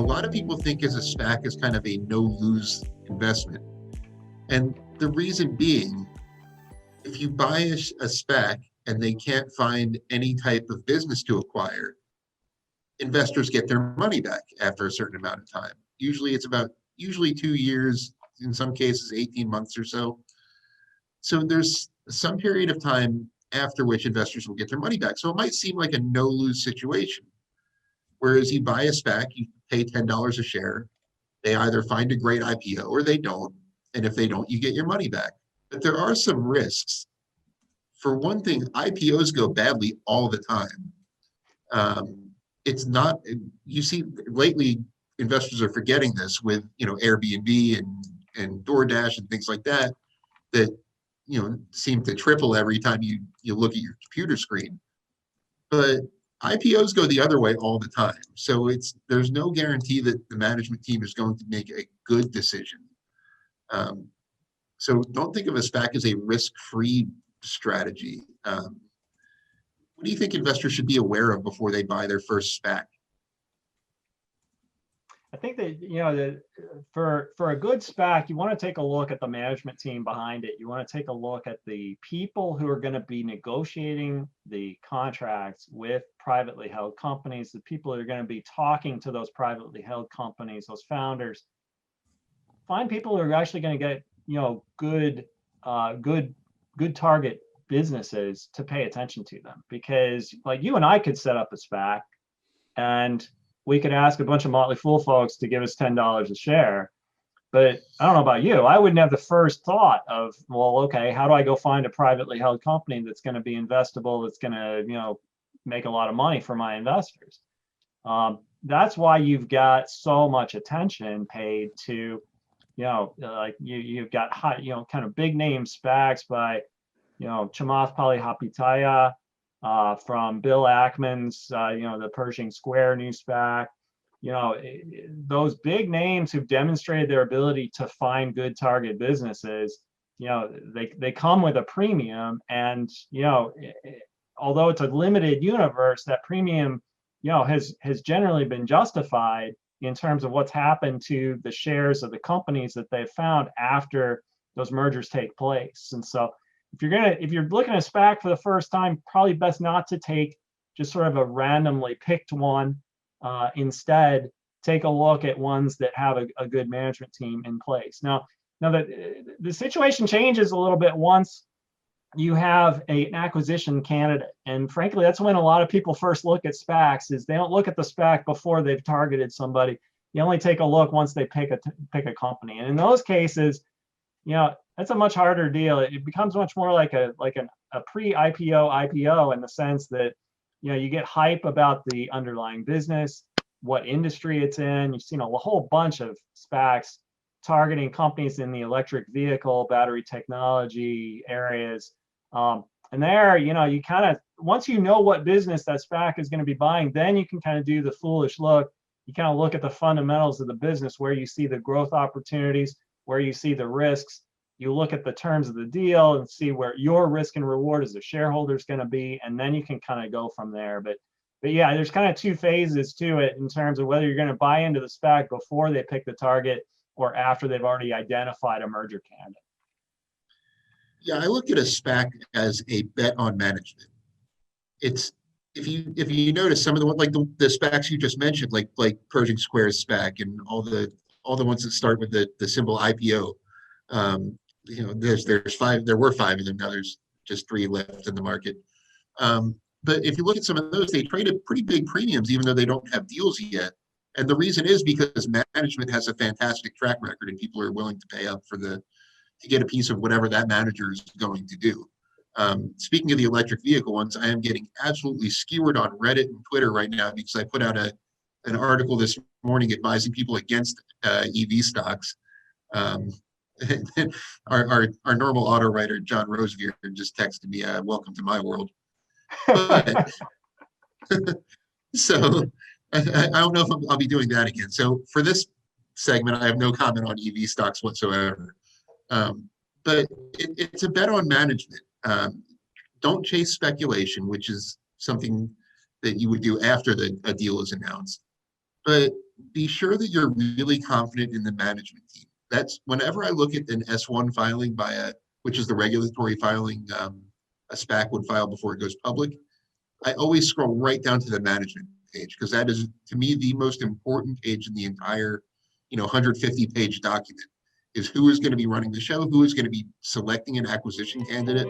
lot of people think as a SPAC is kind of a no-lose investment. And the reason being, if you buy a SPAC and they can't find any type of business to acquire, investors get their money back after a certain amount of time. Usually it's about 2 years, in some cases 18 months or so. So there's some period of time after which investors will get their money back. So it might seem like a no-lose situation. Whereas you buy a SPAC, you pay $10 a share. They either find a great IPO or they don't. And if they don't, you get your money back. But there are some risks. For one thing, IPOs go badly all the time. It's not, you see lately, investors are forgetting this with, Airbnb and DoorDash and things like that, seem to triple every time you look at your computer screen. But IPOs go the other way all the time. So there's no guarantee that the management team is going to make a good decision. So don't think of a SPAC as a risk-free strategy. What do you think investors should be aware of before they buy their first SPAC? I think that, for a good SPAC, you want to take a look at the management team behind it. You want to take a look at the people who are going to be negotiating the contracts with privately held companies, the people that are going to be talking to those privately held companies, those founders. Find people who are actually going to get, good target businesses to pay attention to them. Because like you and I could set up a SPAC and we could ask a bunch of Motley Fool folks to give us $10 a share. But I don't know about you, I wouldn't have the first thought of, well, okay, how do I go find a privately held company that's going to be investable, that's going to, make a lot of money for my investors? That's why you've got so much attention paid to, like you've got high, kind of big name SPACs by, Chamath Palihapitiya, from Bill Ackman's, the Pershing Square new SPAC. Those big names who've demonstrated their ability to find good target businesses, they come with a premium, and although it's a limited universe, that premium has generally been justified in terms of what's happened to the shares of the companies that they've found after those mergers take place. And so if you're looking at a SPAC for the first time, probably best not to take just sort of a randomly picked one. Instead, take a look at ones that have a good management team in place. Now that the situation changes a little bit once you have an acquisition candidate, and frankly, that's when a lot of people first look at SPACs. Is they don't look at the SPAC before they've targeted somebody. You only take a look once they pick a company, and in those cases, that's a much harder deal. It becomes much more like a pre-IPO IPO in the sense that you get hype about the underlying business, what industry it's in. You've seen a whole bunch of SPACs targeting companies in the electric vehicle, battery technology areas. And there, you kind of, once you know what business that SPAC is going to be buying, then you can kind of do the foolish look. You kind of look at the fundamentals of the business, where you see the growth opportunities, where you see the risks. You look at the terms of the deal and see where your risk and reward as a shareholder is going to be, and then you can kind of go from there. But yeah, there's kind of two phases to it in terms of whether you're going to buy into the SPAC before they pick the target or after they've already identified a merger candidate. Yeah, I look at a SPAC as a bet on management. It's if you notice some of the like the SPACs you just mentioned, like Pershing Square's SPAC and all the ones that start with the symbol IPO. There's five. There were five of them. Now there's just 3 left in the market. But if you look at some of those, they trade at pretty big premiums, even though they don't have deals yet. And the reason is because management has a fantastic track record, and people are willing to pay up to get a piece of whatever that manager is going to do. Speaking of the electric vehicle ones, I am getting absolutely skewered on Reddit and Twitter right now because I put out an article this morning advising people against EV stocks. Our normal auto writer, John Rosevear, just texted me, welcome to my world. But so I don't know if I'll be doing that again. So for this segment, I have no comment on EV stocks whatsoever. But it's a bet on management. Don't chase speculation, which is something that you would do after a deal is announced. But be sure that you're really confident in the management team. That's whenever I look at an S1 filing by which is the regulatory filing a SPAC would file before it goes public, I always scroll right down to the management page because that is, to me, the most important page in the entire, 150-page document is who is going to be running the show, who is going to be selecting an acquisition candidate,